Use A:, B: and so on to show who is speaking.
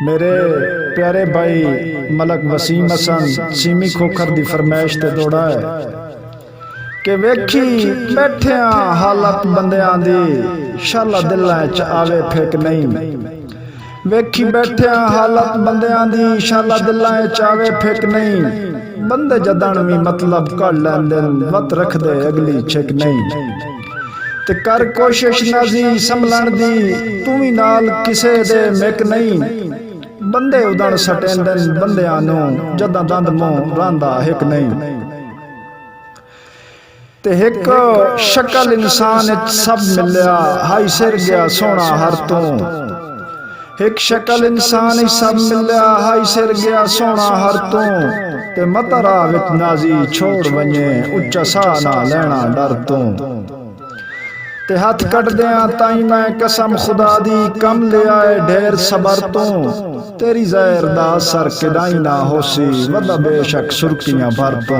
A: मेरे प्यारे भाई मलक वसीम हसन सीमी खोखर दी फरमाइश ते दौड़ा है कि वेखी बैठिया हालत बंदियां दी शाला दिलां च आवे फेक नहीं। वेखी बैठिया हालत बंदियां दी शाला दिलां च आवे फेक नहीं। बंदे जदन भी मतलब कर लैंदे वत रख दे अगली छिक नहीं। ते कर कोशिश नाजी संभलन दी तू भी नाल किसे दे मिक नहीं। बंदे उदण सटेंदे बंदियां नूं जदां दंद मूंह रांदा हिक नहीं। ते हिक शक्ल इंसान इच सब मिलिया हाई सिर गया सोना हर तू। एक शक्ल इंसान इच सब मिलिया हाई सिर गया सोना हर तू। ते मतरा विच नाजी छोड़ वने उच्चा सा ना लेना डर तू। ते हाथ कट दिया ताई मैं कसम खुदा दी कम ले आए ढेर सबर तू। तेरी जहर दा असर किदाई ना होसी वदा बेशक सुर्खियां भर तू।